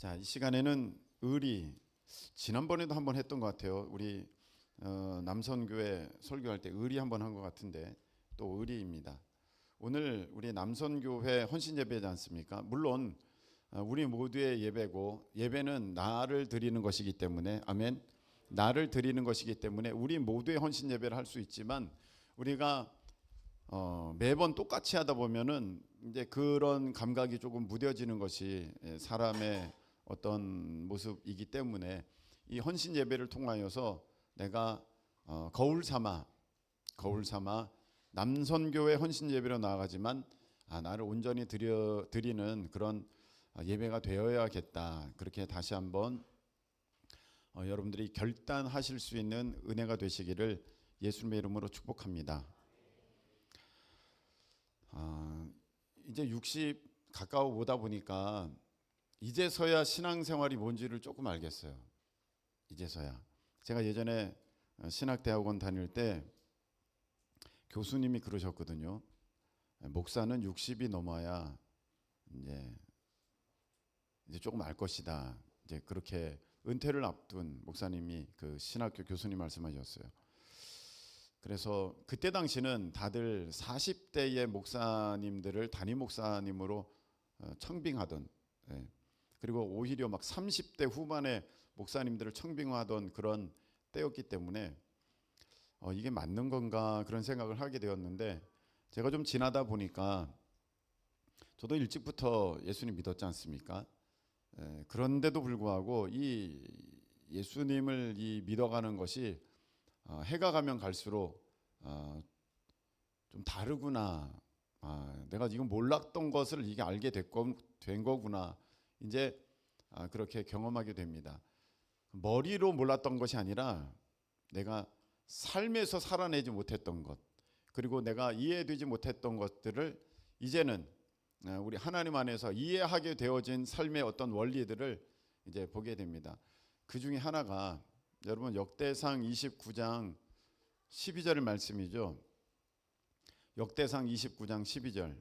자, 이 시간에는 의리, 지난번에도 한번 했던 것 같아요. 우리 남선교회 설교할 때 의리 한번 한 것 같은데 또 의리입니다. 오늘 우리 남선교회 헌신예배지 않습니까? 물론 우리 모두의 예배고, 예배는 나를 드리는 것이기 때문에, 아멘, 나를 드리는 것이기 때문에 우리 모두의 헌신예배를 할 수 있지만, 우리가 매번 똑같이 하다 보면은 이제 그런 감각이 조금 무뎌지는 것이 사람의 어떤 모습이기 때문에, 이 헌신 예배를 통하여서 내가 거울 삼아 남선교회 헌신 예배로 나아가지만 나를 온전히 드리는 그런 예배가 되어야겠다. 그렇게 다시 한번 여러분들이 결단하실 수 있는 은혜가 되시기를 예수님의 이름으로 축복합니다. 이제 60 가까워 오다 보니까 이제서야 신앙생활이 뭔지를 조금 알겠어요. 이제서야. 제가 예전에 신학대학원 다닐 때 교수님이 그러셨거든요. 목사는 60이 넘어야 이제 조금 알 것이다. 이제 그렇게 은퇴를 앞둔 목사님이 그 신학교 교수님 말씀하셨어요. 그래서 그때 당시는 다들 40대의 목사님들을 담임 목사님으로 청빙하던, 그리고 오히려 막 30대 후반의 목사님들을 청빙하던 그런 때였기 때문에 이게 맞는 건가 그런 생각을 하게 되었는데, 제가 좀 지나다 보니까 저도 일찍부터 예수님 믿었지 않습니까? 그런데도 불구하고 이 예수님을 믿어가는 것이 해가 가면 갈수록 좀 다르구나. 내가 지금 몰랐던 것을 이게 알게 된 거구나. 이제 그렇게 경험하게 됩니다. 머리로 몰랐던 것이 아니라 내가 삶에서 살아내지 못했던 것, 그리고 내가 이해되지 못했던 것들을 이제는 우리 하나님 안에서 이해하게 되어진 삶의 어떤 원리들을 이제 보게 됩니다. 그 중에 하나가 여러분 역대상 29장 12절 말씀이죠. 역대상 29장 12절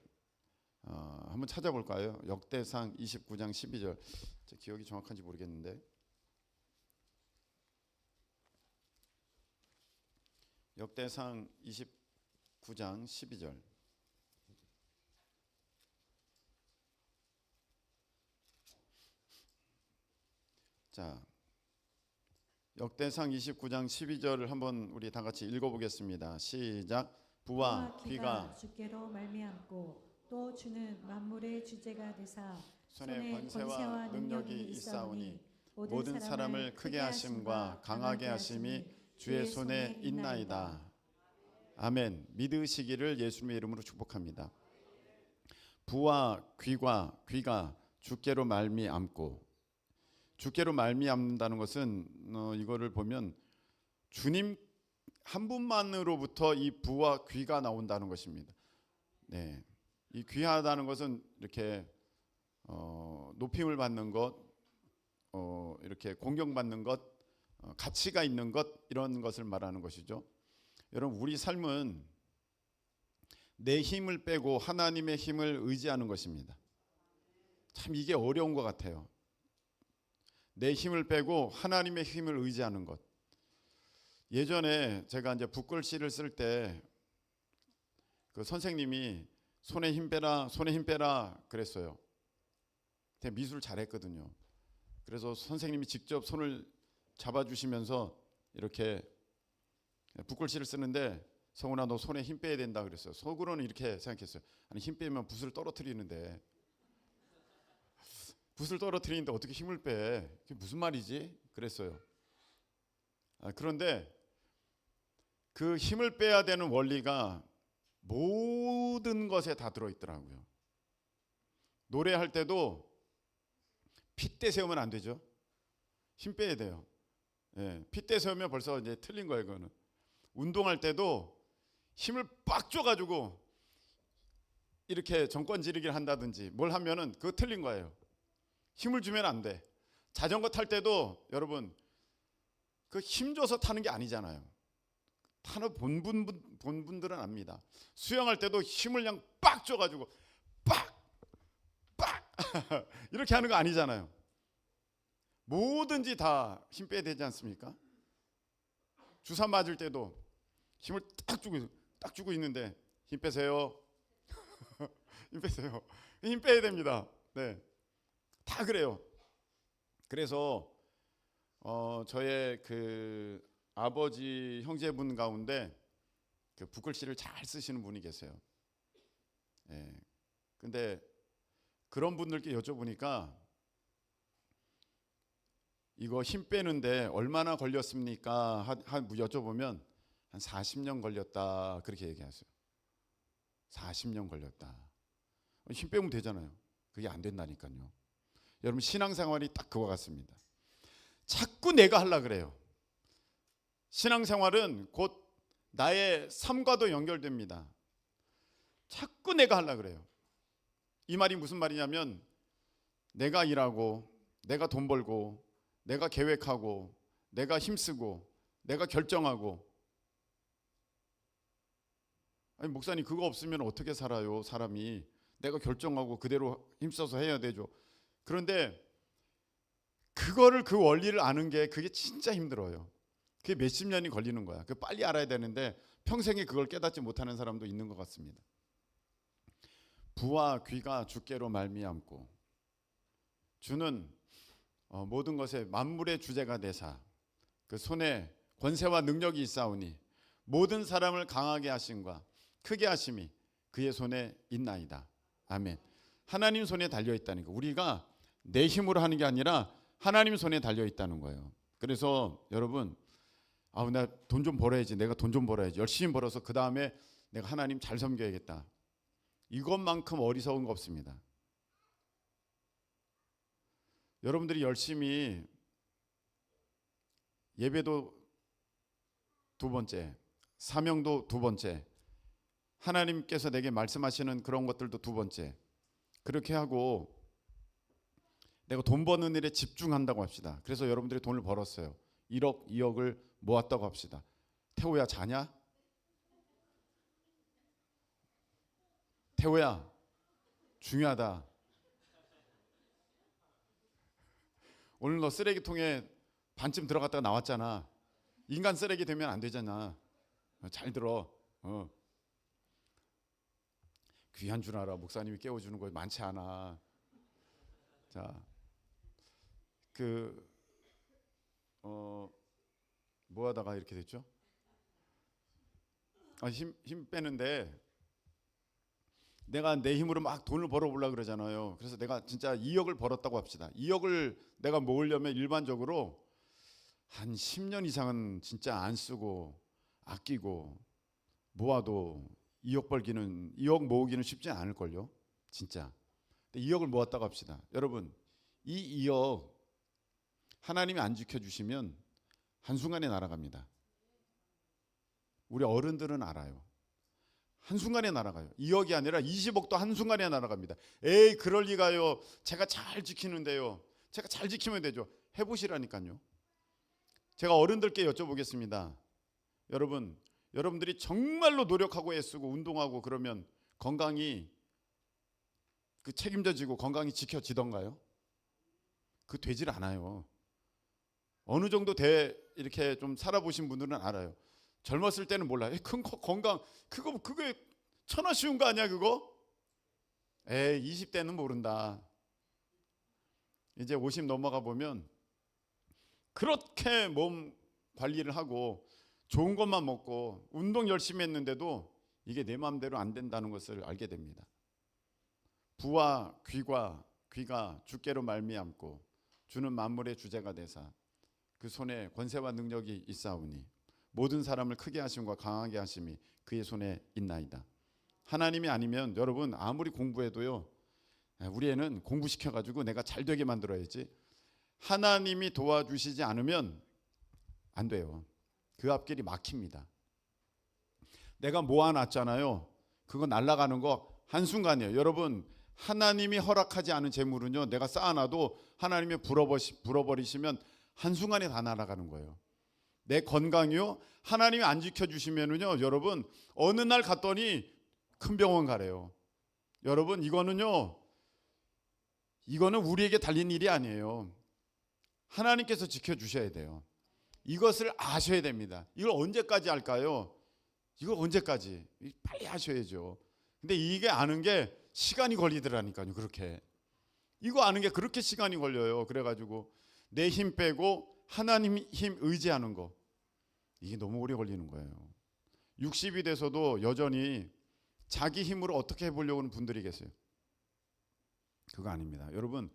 한번 찾아볼까요? 역대상 29장 12절. 제 기억이 정확한지 모르겠는데, 역대상 29장 12절. 자, 역대상 29장 12절을 한번 우리 다 같이 읽어보겠습니다. 시작. 부와 귀가 주께로 말미암고 또 주는 만물의 주제가 되사 손에 권세와 능력이 있사오니 모든 사람을 크게 하심과 강하게 하심이 주의 손에 있나이다. 아멘. 믿으시기를 예수님의 이름으로 축복합니다. 부와 귀가 주께로 말미암고, 주께로 말미암는다는 것은 이거를 보면 주님 한 분만으로부터 이 부와 귀가 나온다는 것입니다. 네, 이 귀하다는 것은 이렇게 높임을 받는 것, 이렇게 공경받는 것, 가치가 있는 것, 이런 것을 말하는 것이죠. 여러분, 우리 삶은 내 힘을 빼고 하나님의 힘을 의지하는 것입니다. 참 이게 어려운 것 같아요. 내 힘을 빼고 하나님의 힘을 의지하는 것. 예전에 제가 이제 붓글씨를 쓸 때 그 선생님이 손에 힘 빼라 그랬어요. 제가 미술 잘했거든요. 그래서 선생님이 직접 손을 잡아주시면서 이렇게 붓글씨를 쓰는데, 성훈아 너 손에 힘 빼야 된다 그랬어요. 속으로는 이렇게 생각했어요. 아니 힘 빼면 붓을 떨어뜨리는데 어떻게 힘을 빼? 그게 무슨 말이지? 그랬어요. 그런데 그 힘을 빼야 되는 원리가 모든 것에 다 들어있더라고요. 노래할 때도 핏대 세우면 안 되죠. 힘 빼야 돼요. 핏대 세우면 벌써 이제 틀린 거예요. 그거는. 운동할 때도 힘을 빡 줘가지고 이렇게 정권지르기를 한다든지 뭘 하면은 그거 틀린 거예요. 힘을 주면 안 돼. 자전거 탈 때도 여러분 그 힘 줘서 타는 게 아니잖아요. 타는 본분들은 압니다. 수영할 때도 힘을 그냥 빡 줘가지고 빡 이렇게 하는 거 아니잖아요. 뭐든지 다 힘 빼야 되지 않습니까? 주사 맞을 때도 힘을 딱 주고 있는데 힘 빼세요. 힘 빼세요. 힘 빼야 됩니다. 네, 다 그래요. 그래서 저의 그 아버지 형제분 가운데 그 붓글씨를 잘 쓰시는 분이 계세요. 예. 근데 그런 분들께 여쭤보니까 이거 힘 빼는데 얼마나 걸렸습니까? 여쭤보면 한 40년 걸렸다 그렇게 얘기하세요. 40년 걸렸다. 힘 빼면 되잖아요. 그게 안 된다니까요. 여러분 신앙생활이 딱 그와 같습니다. 자꾸 내가 하려고 그래요. 신앙생활은 곧 나의 삶과도 연결됩니다. 자꾸 내가 하려고 그래요. 이 말이 무슨 말이냐면 내가 일하고 내가 돈 벌고 내가 계획하고 내가 힘쓰고 내가 결정하고. 아니 목사님 그거 없으면 어떻게 살아요? 사람이 내가 결정하고 그대로 힘써서 해야 되죠. 그런데 그거를 그 원리를 아는 게 그게 진짜 힘들어요. 그게 몇십 년이 걸리는 거야. 그 빨리 알아야 되는데 평생에 그걸 깨닫지 못하는 사람도 있는 것 같습니다. 부와 귀가 주께로 말미암고 주는 모든 것에 만물의 주제가 되사 그 손에 권세와 능력이 있사오니 모든 사람을 강하게 하심과 크게 하심이 그의 손에 있나이다. 아멘. 하나님 손에 달려 있다는 거. 우리가 내 힘으로 하는 게 아니라 하나님 손에 달려 있다는 거예요. 그래서 여러분, 나 돈 좀 벌어야지. 내가 돈 좀 벌어야지. 열심히 벌어서 그 다음에 내가 하나님 잘 섬겨야겠다. 이것만큼 어리석은 거 없습니다. 여러분들이 열심히 예배도 두 번째, 사명도 두 번째, 하나님께서 내게 말씀하시는 그런 것들도 두 번째, 그렇게 하고 내가 돈 버는 일에 집중한다고 합시다. 그래서 여러분들이 돈을 벌었어요. 1억, 2억을 모았다고 합시다. 태호야 자냐? 태호야 중요하다. 오늘 너 쓰레기통에 반쯤 들어갔다가 나왔잖아. 인간 쓰레기 되면 안 되잖아. 잘 들어. 귀한 줄 알아. 목사님이 깨워주는 거 많지 않아. 자, 뭐 하다가 이렇게 됐죠? 힘 빼는데 내가 내 힘으로 막 돈을 벌어보려고 그러잖아요. 그래서 내가 진짜 2억을 벌었다고 합시다. 2억을 내가 모으려면 일반적으로 한 10년 이상은 진짜 안 쓰고 아끼고 모아도 2억 모으기는 쉽지 않을걸요. 진짜. 2억을 모았다고 합시다. 여러분, 이 2억 하나님이 안 지켜주시면 한순간에 날아갑니다. 우리 어른들은 알아요. 한순간에 날아가요. 2억이 아니라 20억도 한순간에 날아갑니다. 에이 그럴 리가요. 제가 잘 지키는데요. 제가 잘 지키면 되죠. 해보시라니까요. 제가 어른들께 여쭤보겠습니다. 여러분들이 정말로 노력하고 애쓰고 운동하고 그러면 건강이 그 책임져지고 건강이 지켜지던가요? 그 되질 않아요. 어느 정도 이렇게 좀 살아보신 분들은 알아요. 젊었을 때는 몰라요. 건강 그게 천하 쉬운 거 아니야 그거? 20대는 모른다. 이제 50 넘어가 보면 그렇게 몸 관리를 하고 좋은 것만 먹고 운동 열심히 했는데도 이게 내 마음대로 안 된다는 것을 알게 됩니다. 부와 귀가 주께로 말미암고 주는 만물의 주제가 되사 그 손에 권세와 능력이 있사오니 모든 사람을 크게 하심과 강하게 하심이 그의 손에 있나이다. 하나님이 아니면 여러분 아무리 공부해도요, 우리 애는 공부시켜가지고 내가 잘 되게 만들어야지, 하나님이 도와주시지 않으면 안 돼요. 그 앞길이 막힙니다. 내가 모아놨잖아요. 그거 날아가는 거 한순간이에요. 여러분, 하나님이 허락하지 않은 재물은요, 내가 쌓아놔도 하나님이 불어버리시면 한순간에 다 날아가는 거예요. 내 건강이요, 하나님이 안 지켜주시면은요, 여러분 어느 날 갔더니 큰 병원 가래요. 여러분 이거는 우리에게 달린 일이 아니에요. 하나님께서 지켜주셔야 돼요. 이것을 아셔야 됩니다. 이걸 언제까지 할까요? 이걸 언제까지? 빨리 하셔야죠. 근데 이게 아는 게 시간이 걸리더라니까요. 그렇게 이거 아는 게 그렇게 시간이 걸려요. 그래가지고 내 힘 빼고 하나님 힘 의지하는 거, 이게 너무 오래 걸리는 거예요. 60이 돼서도 여전히 자기 힘으로 어떻게 해보려고 하는 분들이 계세요. 그거 아닙니다. 여러분,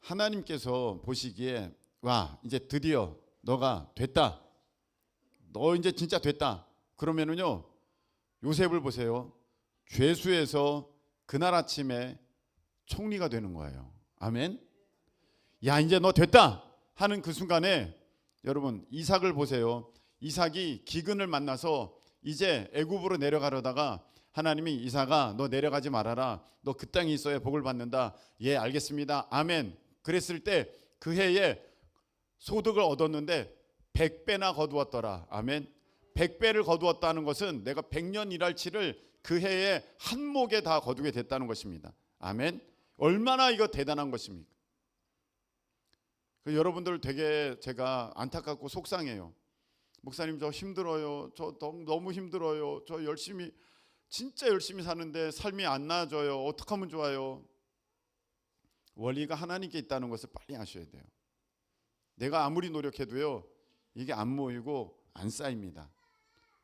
하나님께서 보시기에 와, 이제 드디어 너가 됐다, 너 이제 진짜 됐다, 그러면은요, 요셉을 보세요. 죄수에서 그날 아침에 총리가 되는 거예요. 아멘. 야, 이제 너 됐다 하는 그 순간에 여러분, 이삭을 보세요. 이삭이 기근을 만나서 이제 애굽으로 내려가려다가 하나님이 이삭아, 너 내려가지 말아라, 너 그 땅에 있어야 복을 받는다. 예, 알겠습니다. 아멘. 그랬을 때 그 해에 소득을 얻었는데 100배나 거두었더라. 아멘. 100배를 거두었다는 것은 내가 100년 일할 치를 그 해에 한 목에 다 거두게 됐다는 것입니다. 아멘. 얼마나 이거 대단한 것입니까? 여러분들 되게 제가 안타깝고 속상해요. 목사님, 저 힘들어요. 저 너무 힘들어요. 저 열심히, 진짜 열심히 사는데 삶이 안 나아져요. 어떻게 하면 좋아요? 원리가 하나님께 있다는 것을 빨리 아셔야 돼요. 내가 아무리 노력해도요, 이게 안 모이고 안 쌓입니다.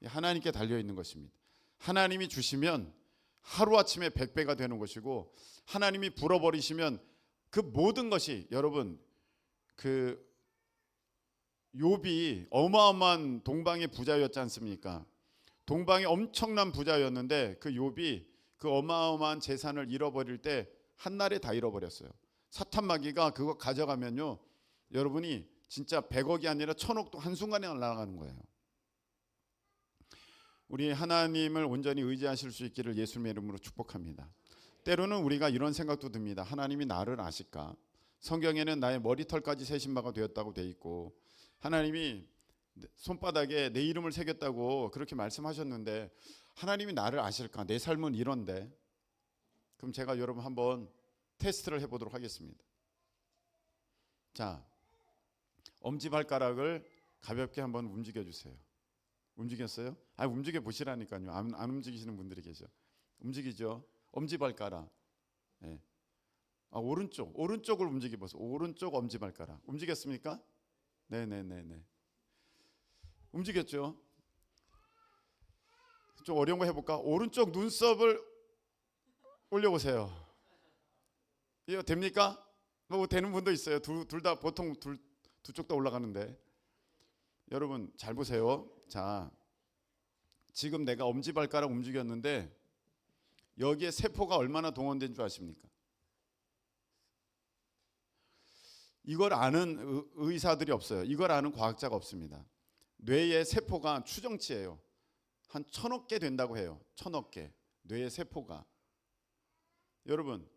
하나님께 달려있는 것입니다. 하나님이 주시면 하루아침에 100배가 되는 것이고, 하나님이 불어버리시면 그 모든 것이, 여러분, 그 욥이 어마어마한 동방의 부자였지 않습니까? 동방의 엄청난 부자였는데 그 욥이 그 어마어마한 재산을 잃어버릴 때 한날에 다 잃어버렸어요. 사탄 마귀가 그거 가져가면요, 여러분이 진짜 100억이 아니라 1000억도 한순간에 날아가는 거예요. 우리 하나님을 온전히 의지하실 수 있기를 예수님의 이름으로 축복합니다. 때로는 우리가 이런 생각도 듭니다. 하나님이 나를 아실까? 성경에는 나의 머리털까지 세신 바가 되었다고 돼 있고, 하나님이 손바닥에 내 이름을 새겼다고 그렇게 말씀하셨는데 하나님이 나를 아실까? 내 삶은 이런데. 그럼 제가 여러분 한번 테스트를 해보도록 하겠습니다. 자, 엄지발가락을 가볍게 한번 움직여주세요. 움직였어요? 아, 움직여 보시라니까요. 안 움직이시는 분들이 계셔. 움직이죠? 엄지발가락. 네. 아, 오른쪽을 움직여보세요. 오른쪽 엄지발가락 움직였습니까? 네네네네. 움직였죠? 좀 어려운 거 해볼까? 오른쪽 눈썹을 올려보세요. 이거 됩니까? 뭐 되는 분도 있어요. 둘 다 보통 두 쪽 다 올라가는데. 여러분 잘 보세요. 자, 지금 내가 엄지발가락 움직였는데 여기에 세포가 얼마나 동원된 줄 아십니까? 이걸 아는 의사들이 없어요. 이걸 아는 과학자가 없습니다. 뇌의 세포가 추정치예요. 한 1000억 개 된다고 해요. 1000억 개. 뇌의 세포가. 여러분,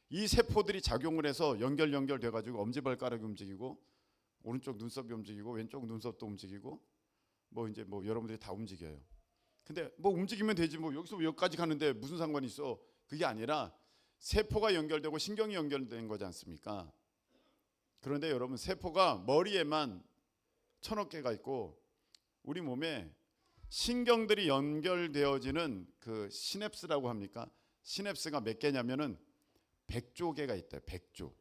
이 세포들이 작용을 해서 연결돼 가지고 엄지발가락이 움직이고, 오른쪽 눈썹이 움직이고, 왼쪽 눈썹도 움직이고, 뭐 이제 뭐 여러분들이 다 움직여요. 근데 뭐 움직이면 되지, 뭐 여기서 여기까지 가는데 무슨 상관이 있어? 그게 아니라 세포가 연결되고 신경이 연결된 거지 않습니까? 그런데 여러분, 세포가 머리에만 1000억 개가 있고, 우리 몸에 신경들이 연결되어지는 그 시냅스라고 합니까? 시냅스가 몇 개냐면은 100조 개가 있대요. 100조.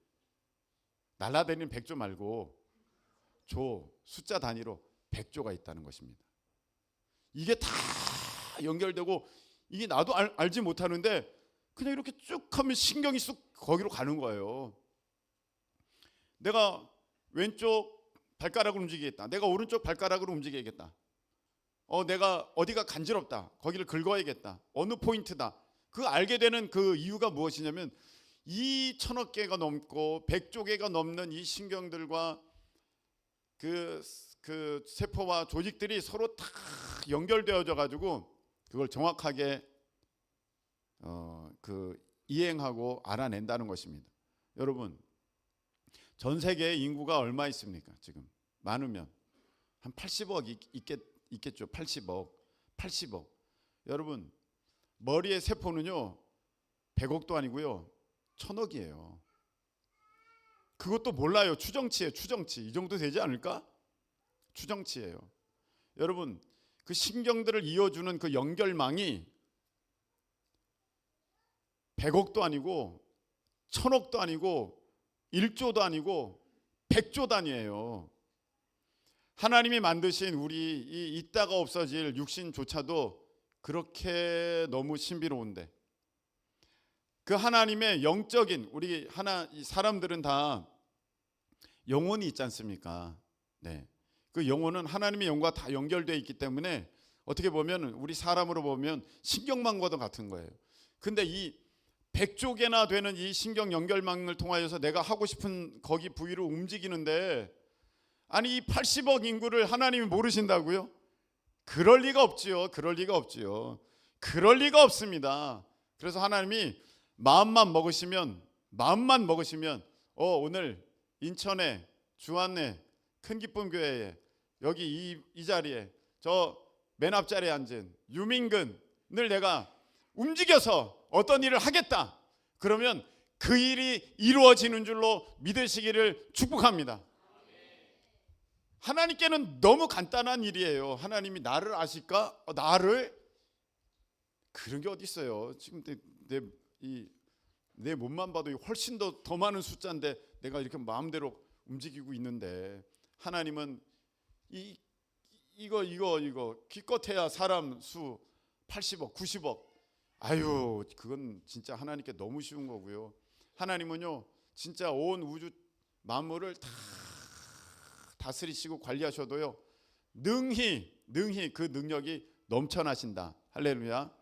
날아다니는 100조 말고 숫자 단위로 100조가 있다는 것입니다. 이게 다 연결되고, 이게 나도 알지 못하는데 그냥 이렇게 쭉 하면 신경이 쑥 거기로 가는 거예요. 내가 왼쪽 발가락을 움직이겠다. 내가 오른쪽 발가락으로 움직이겠다. 내가 어디가 간지럽다. 거기를 긁어야겠다. 어느 포인트다. 그 알게 되는 그 이유가 무엇이냐면, 이 1000억 개가 넘고 100조 개가 넘는 이 신경들과 그 세포와 조직들이 서로 다 연결되어져 가지고 그걸 정확하게 이행하고 알아낸다는 것입니다. 여러분, 전 세계의 인구가 얼마 있습니까? 지금 많으면 한 80억 있겠죠. 80억. 여러분, 머리의 세포는요 100억도 아니고요 1000억이에요. 그것도 몰라요. 추정치예요. 추정치. 이 정도 되지 않을까? 추정치예요. 여러분, 그 신경들을 이어주는 그 연결망이 100억도 아니고 1000억도 아니고 1조도 아니고 100조 단위예요. 하나님이 만드신 우리 이 있다가 없어질 육신조차도 그렇게 너무 신비로운데, 그 하나님의 영적인 우리 사람들은 다 영혼이 있지 않습니까? 네. 그 영혼은 하나님의 영과 다 연결되어 있기 때문에 어떻게 보면 우리 사람으로 보면 신경망과도 같은 거예요. 근데 이 100조 개나 되는 이 신경 연결망을 통하여서 내가 하고 싶은 거기 부위를 움직이는데, 아니 이 80억 인구를 하나님이 모르신다고요? 그럴 리가 없지요. 그럴 리가 없지요. 그럴 리가 없습니다. 그래서 하나님이 마음만 먹으시면 오늘 인천에 주안에 큰 기쁨 교회에 여기 이 자리에 저 맨 앞자리에 앉은 유민근을 내가 움직여서 어떤 일을 하겠다. 그러면 그 일이 이루어지는 줄로 믿으시기를 축복합니다. 하나님께는 너무 간단한 일이에요. 하나님이 나를 아실까? 나를? 그런 게 어디 있어요. 지금 내 몸만 봐도 훨씬 더 많은 숫자인데 내가 이렇게 마음대로 움직이고 있는데, 하나님은 이거 기껏해야 사람 수 80억 90억, 아유 그건 진짜 하나님께 너무 쉬운 거고요. 하나님은요 진짜 온 우주 만물을 다 다스리시고 관리하셔도요 능히 그 능력이 넘쳐나신다. 할렐루야.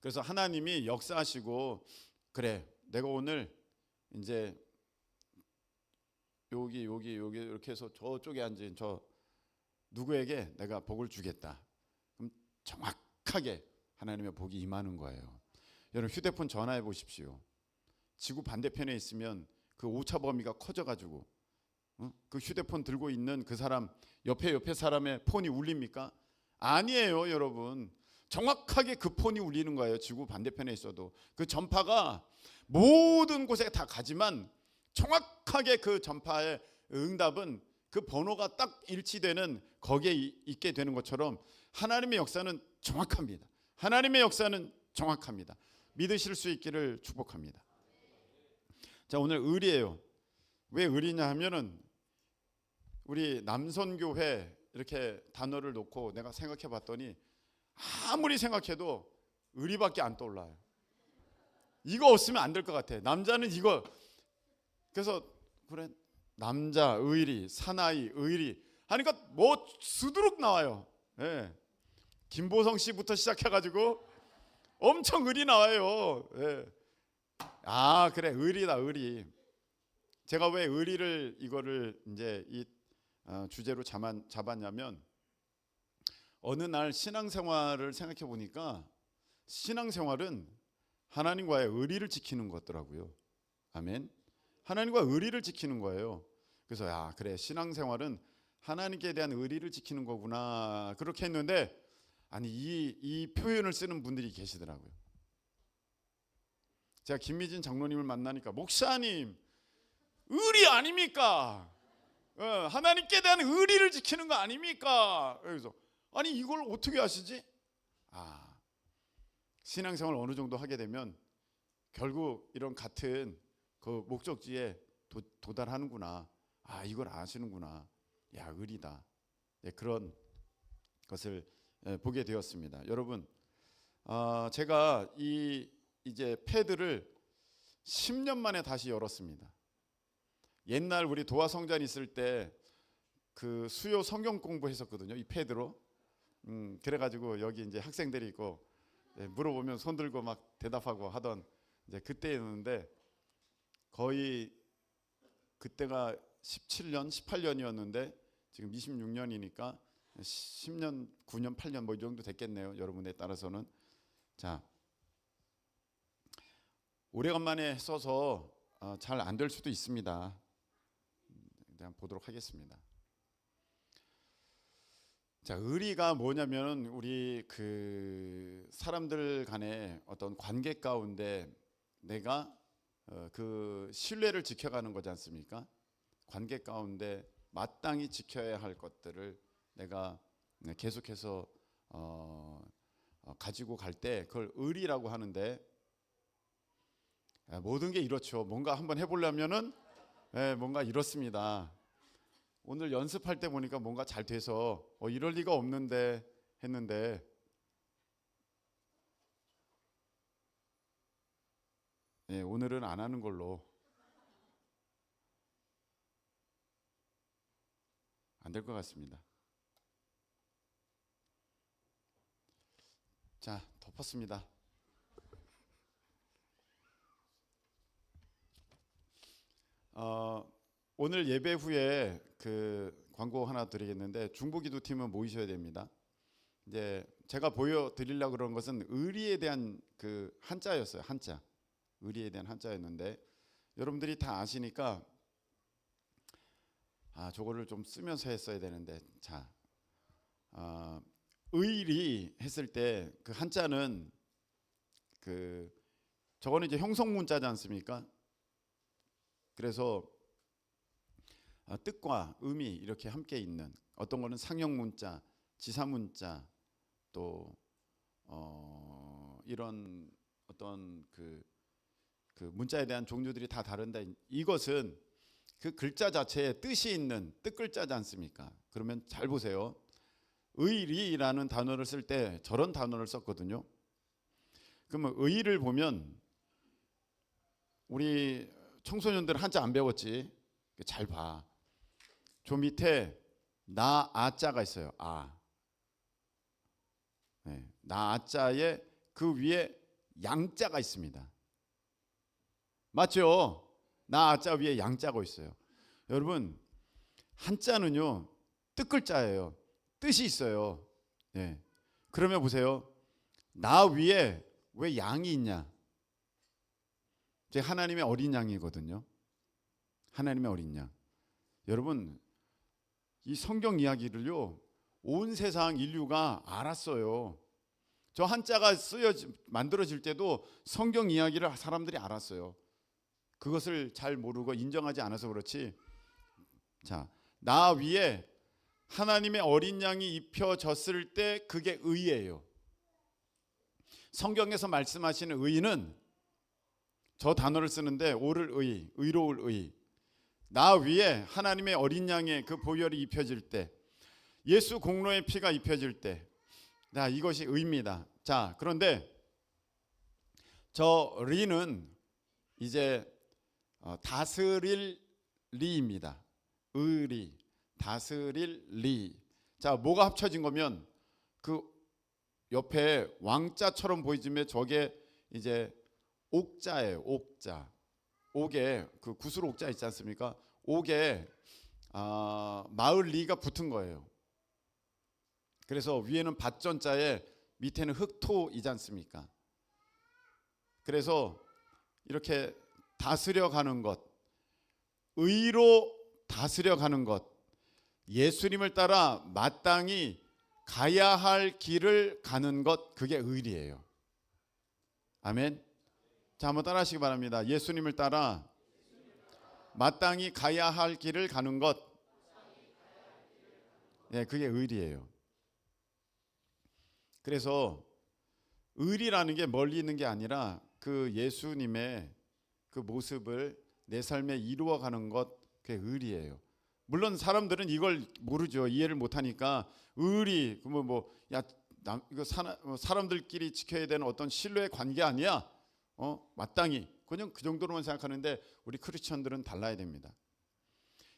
그래서 하나님이 역사하시고, 그래 내가 오늘 이제 여기 이렇게 해서 저쪽에 앉은 저 누구에게 내가 복을 주겠다. 그럼 정확하게 하나님의 복이 임하는 거예요. 여러분 휴대폰 전화해 보십시오. 지구 반대편에 있으면 그 오차 범위가 커져가지고 그 휴대폰 들고 있는 그 사람 옆에 사람의 폰이 울립니까? 아니에요, 여러분. 정확하게 그 폰이 울리는 거예요. 지구 반대편에 있어도 그 전파가 모든 곳에 다 가지만 정확하게 그 전파의 응답은 그 번호가 딱 일치되는 거기에 있게 되는 것처럼 하나님의 역사는 정확합니다. 하나님의 역사는 정확합니다. 믿으실 수 있기를 축복합니다. 자, 오늘 의리예요. 왜 의리냐 하면은 우리 남선교회 이렇게 단어를 놓고 내가 생각해 봤더니 아무리 생각해도 의리밖에 안 떠올라요. 이거 없으면 안 될 것 같아. 남자는 이거. 그래서 그래 남자 의리, 사나이 의리 하니까 뭐 수두룩 나와요. 예. 김보성 씨부터 시작해가지고 엄청 의리 나와요. 예. 아 그래 의리다 의리. 제가 왜 의리를 이거를 이제 이 주제로 잡았냐면, 어느 날 신앙생활을 생각해 보니까 신앙생활은 하나님과의 의리를 지키는 것더라고요. 아멘. 하나님과 의리를 지키는 거예요. 그래서 야 그래 신앙생활은 하나님께 대한 의리를 지키는 거구나 그렇게 했는데, 아니 이 표현을 쓰는 분들이 계시더라고요. 제가 김미진 장로님을 만나니까 목사님 의리 아닙니까? 하나님께 대한 의리를 지키는 거 아닙니까? 그래서 아니 이걸 어떻게 아시지? 신앙생활 어느 정도 하게 되면 결국 이런 같은 그 목적지에 도달하는구나. 이걸 아시는구나. 야 의리다. 그런 것을 보게 되었습니다. 여러분, 제가 이제 패드를 10년 만에 다시 열었습니다. 옛날 우리 도화성전 있을 때 그 수요 성경 공부했었거든요. 이 패드로. 그래가지고 여기 이제 학생들이 있고 물어보면 손 들고 막 대답하고 하던 이제 그때였는데, 거의 그때가 17년, 18년이었는데 지금 26년이니까 10년, 9년, 8년 뭐 이 정도 됐겠네요. 여러분에 따라서는. 자, 오래간만에 써서 잘 안 될 수도 있습니다. 그냥 보도록 하겠습니다. 자, 의리가 뭐냐면 우리 그 사람들 간의 어떤 관계 가운데 내가 그 신뢰를 지켜가는 거지 않습니까? 관계 가운데 마땅히 지켜야 할 것들을 내가 계속해서 가지고 갈 때 그걸 의리라고 하는데, 모든 게 이렇죠. 뭔가 한번 해보려면은 뭔가 이렇습니다. 오늘 연습할 때 보니까 뭔가 잘 돼서 이럴 리가 없는데 했는데, 오늘은 안 하는 걸로. 안 될 것 같습니다. 자, 덮었습니다. 오늘 예배 후에 그 광고 하나 드리겠는데, 중보기도팀은 모이셔야 됩니다. 이제 제가 보여드리려고 그런 것은 의리에 대한 그 한자였어요. 한자. 의리에 대한 한자였는데, 여러분들이 다 아시니까 저거를 좀 쓰면서 했어야 되는데, 자, 의리 했을 때 그 한자는 그 저거는 이제 형성문자지 않습니까? 그래서 뜻과 의미 이렇게 함께 있는, 어떤 거는 상형문자, 지사문자, 또 이런 어떤 그 문자에 대한 종류들이 다 다른데, 이것은 그 글자 자체에 뜻이 있는 뜻글자지 않습니까? 그러면 잘 보세요. 의리라는 단어를 쓸 때 저런 단어를 썼거든요. 그러면 의를 보면, 우리 청소년들 한자 안 배웠지? 잘 봐. 저 밑에 나 아자가 있어요. 나 아자에 그 위에 양자가 있습니다. 맞죠? 나 아자 위에 양자가 있어요. 여러분, 한자는요 뜻글자예요. 뜻이 있어요. 그러면 보세요. 나 위에 왜 양이 있냐? 제 하나님의 어린 양이거든요. 하나님의 어린 양. 여러분, 이 성경 이야기를요 온 세상 인류가 알았어요. 저 한자가 만들어질 때도 성경 이야기를 사람들이 알았어요. 그것을 잘 모르고 인정하지 않아서 그렇지. 자, 나 위에 하나님의 어린 양이 입혀졌을 때 그게 의예요. 성경에서 말씀하시는 의는 저 단어를 쓰는데, 옳을 의, 의로울 의. 나 위에 하나님의 어린 양의 그 보혈이 입혀질 때, 예수 공로의 피가 입혀질 때, 이것이 의입니다. 자, 그런데 저 리는 이제 다스릴 리입니다. 의리, 다스릴 리. 자, 뭐가 합쳐진 거면 그 옆에 왕자처럼 보이지만 저게 이제 옥자예요. 옥자. 옥에 그 구슬 옥자 있지 않습니까? 옥에 마을 리가 붙은 거예요. 그래서 위에는 밭전자에 밑에는 흑토이지 않습니까? 그래서 이렇게 다스려가는 것, 의로 다스려가는 것, 예수님을 따라 마땅히 가야 할 길을 가는 것, 그게 의리예요. 아멘. 자, 한번 따라하시기 바랍니다. 예수님을 따라 마땅히 가야 할 길을 가는 것, 그게 의리예요. 그래서 의리라는 게 멀리 있는 게 아니라 그 예수님의 그 모습을 내 삶에 이루어가는 것, 그게 의리예요. 물론 사람들은 이걸 모르죠. 이해를 못하니까 의리, 그러면 이거 사람들끼리 지켜야 되는 어떤 신뢰의 관계 아니야? 마땅히 그냥 그 정도로만 생각하는데, 우리 크리스천들은 달라야 됩니다.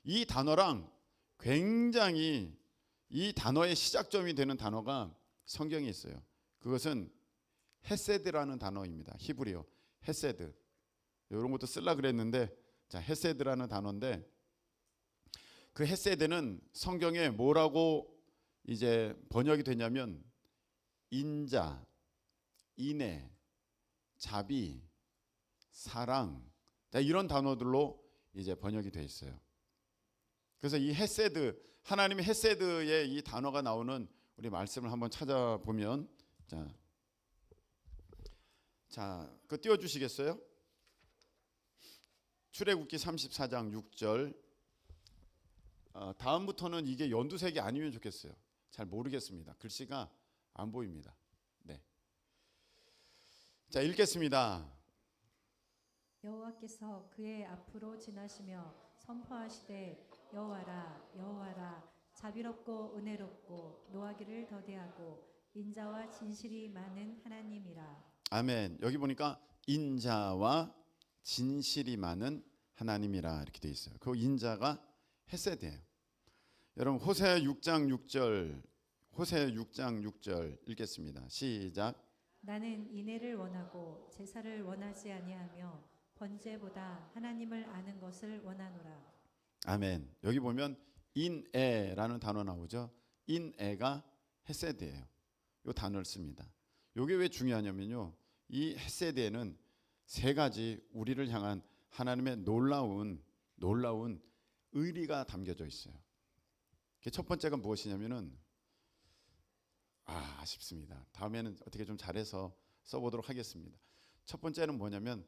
이 단어랑 굉장히, 이 단어의 시작점이 되는 단어가 성경에 있어요. 그것은 헤세드라는 단어입니다. 히브리어 헤세드. 이런 것도 쓰려고 그랬는데, 자, 헤세드라는 단어인데, 그 헤세드는 성경에 뭐라고 이제 번역이 되냐면 인자, 인애, 자비, 사랑, 이런 단어들로 이제 번역이 돼 있어요. 그래서 이 헤세드, 하나님의 헤세드의 이 단어가 나오는 우리 말씀을 한번 찾아보면, 자, 그 띄워주시겠어요? 출애굽기 34장 6절. 다음부터는 이게 연두색이 아니면 좋겠어요. 잘 모르겠습니다. 글씨가 안 보입니다. 네. 자, 읽겠습니다. 여호와께서 그의 앞으로 지나시며 선포하시되 여호와라 여호와라 자비롭고 은혜롭고 노하기를 더디하고 인자와 진실이 많은 하나님이라. 아멘. 여기 보니까 인자와 진실이 많은 하나님이라 이렇게 돼 있어요. 그 인자가 헤세드예요. 여러분 호세아 6장 6절, 호세아 6장 6절 읽겠습니다. 시작. 나는 인애를 원하고 제사를 원하지 아니하며 번제보다 하나님을 아는 것을 원하노라. 아멘. 여기 보면 인애라는 단어 나오죠. 인애가 헤세드예요. 이 단어를 씁니다. 이게 왜 중요하냐면요. 이 헤세드에는 세 가지 우리를 향한 하나님의 놀라운 의리가 담겨져 있어요. 첫 번째가 무엇이냐면은 아쉽습니다. 다음에는 어떻게 좀 잘해서 써보도록 하겠습니다. 첫 번째는 뭐냐면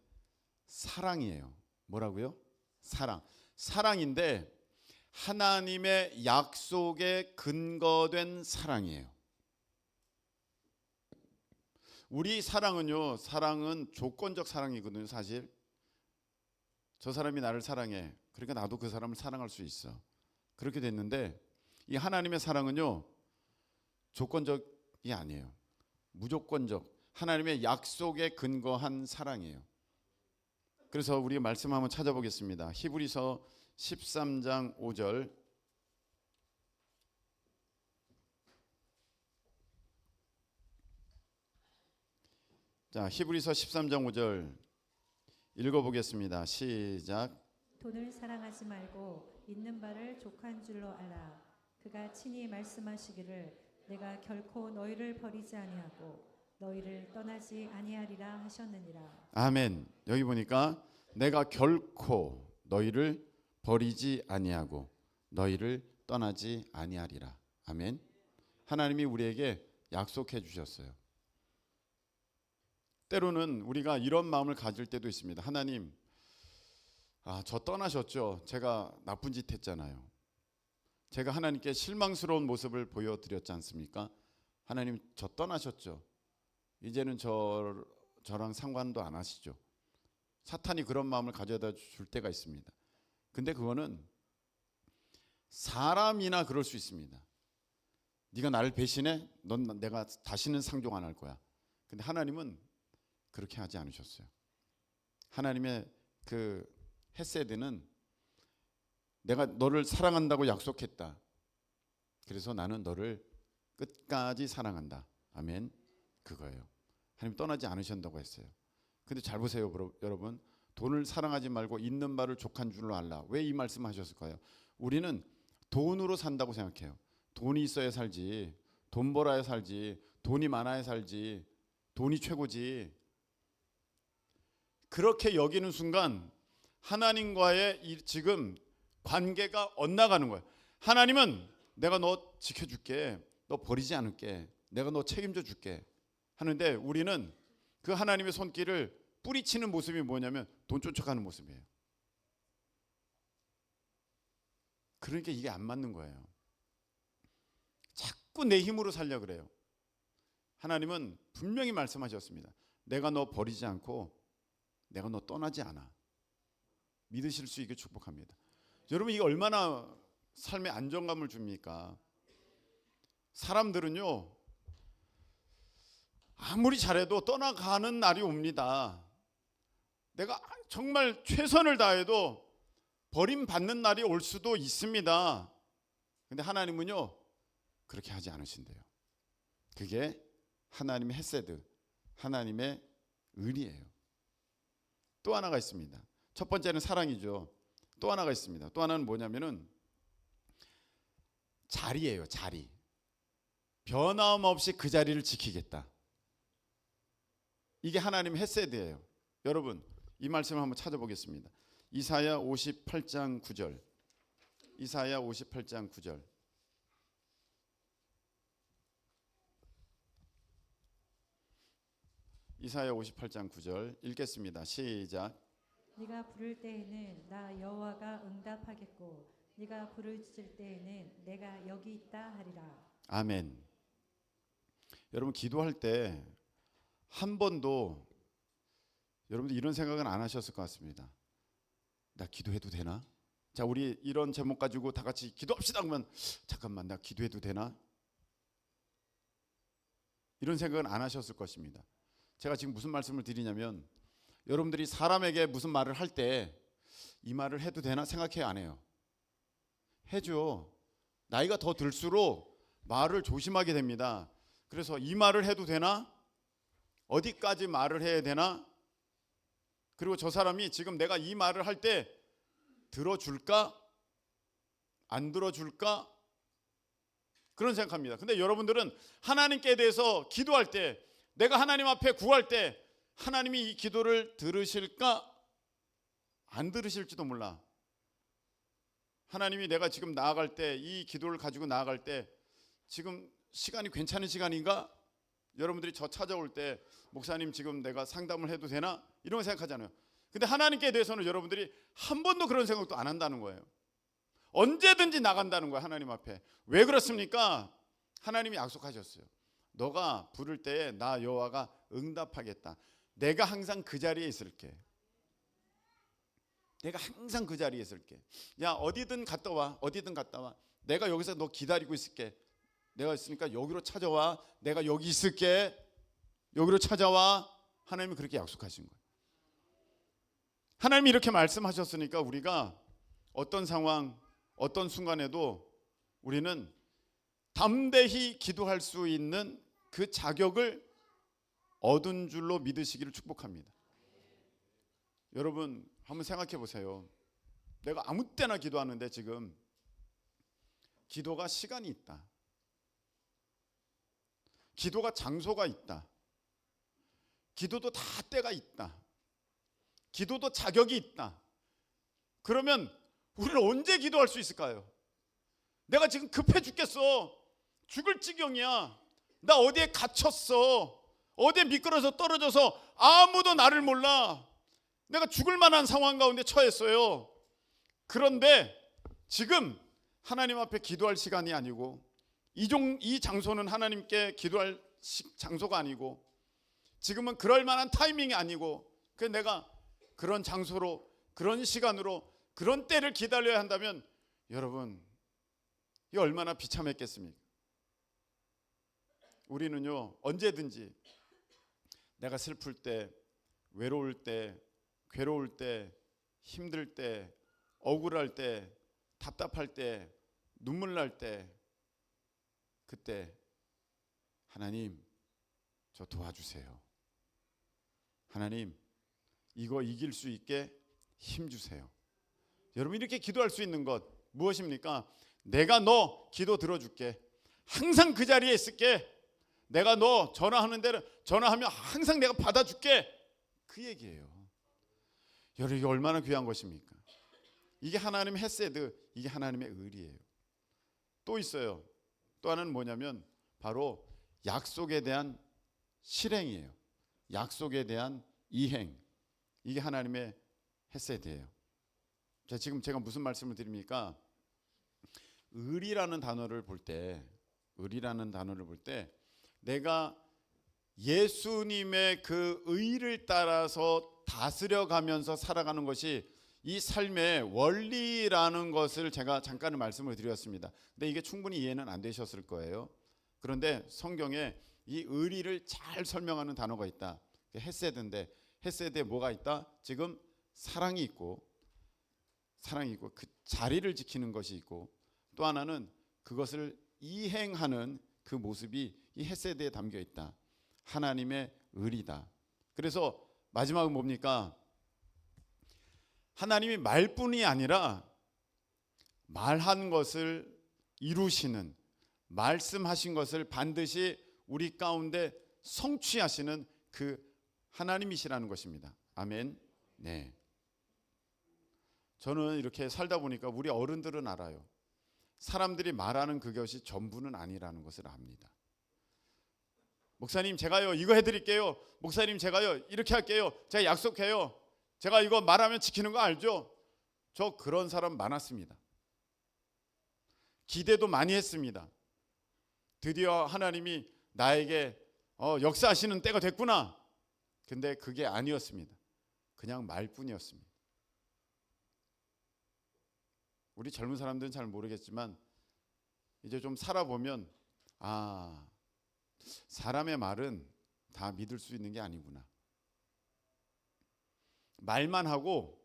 사랑이에요. 뭐라고요? 사랑. 사랑인데 하나님의 약속에 근거된 사랑이에요. 우리 사랑은요, 사랑은 조건적 사랑이거든요. 사실 저 사람이 나를 사랑해, 그러니까 나도 그 사람을 사랑할 수 있어. 그렇게 됐는데 이 하나님의 사랑은요 조건적이 아니에요. 무조건적 하나님의 약속에 근거한 사랑이에요. 그래서 우리 말씀 한번 찾아보겠습니다. 히브리서 13장 5절. 자, 히브리서 13장 5절 읽어보겠습니다. 시작. 돈을 사랑하지 말고 있는 바를 족한 줄로 알아. 그가 친히 말씀하시기를 내가 결코 너희를 버리지 아니하고 너희를 떠나지 아니하리라 하셨느니라. 아멘. 여기 보니까 내가 결코 너희를 버리지 아니하고 너희를 떠나지 아니하리라. 아멘. 하나님이 우리에게 약속해 주셨어요. 때로는 우리가 이런 마음을 가질 때도 있습니다. 하나님, 저 떠나셨죠. 제가 나쁜 짓 했잖아요. 제가 하나님께 실망스러운 모습을 보여드렸지 않습니까? 하나님, 저 떠나셨죠. 이제는 저랑 상관도 안 하시죠. 사탄이 그런 마음을 가져다 줄 때가 있습니다. 근데 그거는 사람이나 그럴 수 있습니다. 네가 나를 배신해? 내가 다시는 상종 안 할 거야. 근데 하나님은 그렇게 하지 않으셨어요. 하나님의 그 헤세드는 내가 너를 사랑한다고 약속했다. 그래서 나는 너를 끝까지 사랑한다. 아멘. 그거예요. 하나님 떠나지 않으신다고 했어요. 근데 잘 보세요, 여러분. 돈을 사랑하지 말고 있는 바를 족한 줄로 알라. 왜 이 말씀 하셨을까요? 우리는 돈으로 산다고 생각해요. 돈이 있어야 살지. 돈 벌어야 살지. 돈이 많아야 살지. 돈이 최고지. 그렇게 여기는 순간 하나님과의 지금 관계가 엇나가는 거예요. 하나님은 내가 너 지켜줄게. 너 버리지 않을게. 내가 너 책임져 줄게. 하는데 우리는 그 하나님의 손길을 뿌리치는 모습이 뭐냐면 돈 쫓아가는 모습이에요. 그러니까 이게 안 맞는 거예요. 자꾸 내 힘으로 살려 그래요. 하나님은 분명히 말씀하셨습니다. 내가 너 버리지 않고 내가 너 떠나지 않아. 믿으실 수 있게 축복합니다. 여러분, 이게 얼마나 삶에 안정감을 줍니까? 사람들은요 아무리 잘해도 떠나가는 날이 옵니다. 내가 정말 최선을 다해도 버림받는 날이 올 수도 있습니다. 근데 하나님은요 그렇게 하지 않으신대요. 그게 하나님의 헤세드, 하나님의 의리예요. 또 하나가 있습니다. 첫 번째는 사랑이죠. 또 하나가 있습니다. 또 하나는 뭐냐면은 자리예요. 자리. 변함없이 그 자리를 지키겠다. 이게 하나님의 헤세드예요. 여러분, 이 말씀을 한번 찾아보겠습니다. 이사야 58장 9절. 이사야 58장 9절. 이사야 58장 9절 읽겠습니다. 시작. 네가 부를 때에는 나 여호와가 응답하겠고 네가 부르짖을 때에는 내가 여기 있다 하리라. 아멘. 여러분 기도할 때 한 번도 여러분들 이런 생각은 안 하셨을 것 같습니다. 나 기도해도 되나? 자, 우리 이런 제목 가지고 다 같이 기도합시다 그러면 잠깐만 나 기도해도 되나? 이런 생각은 안 하셨을 것입니다. 제가 지금 무슨 말씀을 드리냐면 여러분들이 사람에게 무슨 말을 할 때 이 말을 해도 되나 생각해요, 안 해요? 해줘. 나이가 더 들수록 말을 조심하게 됩니다. 그래서 이 말을 해도 되나? 어디까지 말을 해야 되나? 그리고 저 사람이 지금 내가 이 말을 할 때 들어줄까? 안 들어줄까? 그런 생각합니다. 근데 여러분들은 하나님께 대해서 기도할 때 내가 하나님 앞에 구할 때 하나님이 이 기도를 들으실까? 안 들으실지도 몰라. 하나님이 내가 지금 나아갈 때 이 기도를 가지고 나아갈 때 지금 시간이 괜찮은 시간인가? 여러분들이 저 찾아올 때 목사님 지금 내가 상담을 해도 되나? 이런 거 생각하잖아요. 근데 하나님께 대해서는 여러분들이 한 번도 그런 생각도 안 한다는 거예요. 언제든지 나간다는 거예요, 하나님 앞에. 왜 그렇습니까? 하나님이 약속하셨어요. 너가 부를 때에 나 여호와가 응답하겠다. 내가 항상 그 자리에 있을게. 내가 항상 그 자리에 있을게. 야, 어디든 갔다 와. 어디든 갔다 와. 내가 여기서 너 기다리고 있을게. 내가 있으니까 여기로 찾아와. 내가 여기 있을게. 여기로 찾아와. 하나님이 그렇게 약속하신 거예요. 하나님이 이렇게 말씀하셨으니까 우리가 어떤 상황, 어떤 순간에도 우리는 담대히 기도할 수 있는 그 자격을 얻은 줄로 믿으시기를 축복합니다. 여러분 한번 생각해 보세요. 내가 아무 때나 기도하는데 지금 기도가 시간이 있다. 기도가 장소가 있다. 기도도 다 때가 있다. 기도도 자격이 있다. 그러면 우리는 언제 기도할 수 있을까요? 내가 지금 급해 죽겠어. 죽을 지경이야. 나 어디에 갇혔어. 어디에 미끄러져 떨어져서 아무도 나를 몰라. 내가 죽을 만한 상황 가운데 처했어요. 그런데 지금 하나님 앞에 기도할 시간이 아니고 이 장소는 하나님께 기도할 장소가 아니고 지금은 그럴 만한 타이밍이 아니고 그래서 내가 그런 장소로 그런 시간으로 그런 때를 기다려야 한다면 여러분 이 얼마나 비참했겠습니까? 우리는요 언제든지 내가 슬플 때, 외로울 때, 괴로울 때, 힘들 때, 억울할 때, 답답할 때, 눈물 날 때 그때 하나님 저 도와주세요. 하나님 이거 이길 수 있게 힘 주세요. 여러분 이렇게 기도할 수 있는 것 무엇입니까? 내가 너 기도 들어줄게. 항상 그 자리에 있을게. 내가 너 전화하는 데는 전화하면 항상 내가 받아줄게. 그 얘기예요. 여러분 이게 얼마나 귀한 것입니까? 이게 하나님의 헤세드, 이게 하나님의 의리예요. 또 있어요. 또 하나는 뭐냐면 바로 약속에 대한 실행이에요. 약속에 대한 이행. 이게 하나님의 헤세드예요. 자, 지금 제가 무슨 말씀을 드립니까? 의리라는 단어를 볼 때 내가 예수님의 그 의를 따라서 다스려가면서 살아가는 것이 이 삶의 원리라는 것을 제가 잠깐 말씀을 드렸습니다. 근데 이게 충분히 이해는 안 되셨을 거예요. 그런데 성경에 이 의리를 잘 설명하는 단어가 있다. 헤세드인데 헤세드에 뭐가 있다? 지금 사랑이 있고 그 자리를 지키는 것이 있고 또 하나는 그것을 이행하는 그 모습이 이 헤세드에 담겨 있다. 하나님의 의리다. 그래서 마지막은 뭡니까? 하나님이 말뿐이 아니라 말한 것을 이루시는, 말씀하신 것을 반드시 우리 가운데 성취하시는 그 하나님이시라는 것입니다. 아멘. 네. 저는 이렇게 살다 보니까 우리 어른들은 알아요. 사람들이 말하는 그것이 전부는 아니라는 것을 압니다. 목사님 제가요 이거 해드릴게요. 목사님 제가요 이렇게 할게요. 제가 약속해요. 제가 이거 말하면 지키는 거 알죠? 저 그런 사람 많았습니다. 기대도 많이 했습니다. 드디어 하나님이 나에게 역사하시는 때가 됐구나. 근데 그게 아니었습니다. 그냥 말뿐이었습니다. 우리 젊은 사람들은 잘 모르겠지만 이제 좀 살아보면 사람의 말은 다 믿을 수 있는 게 아니구나. 말만 하고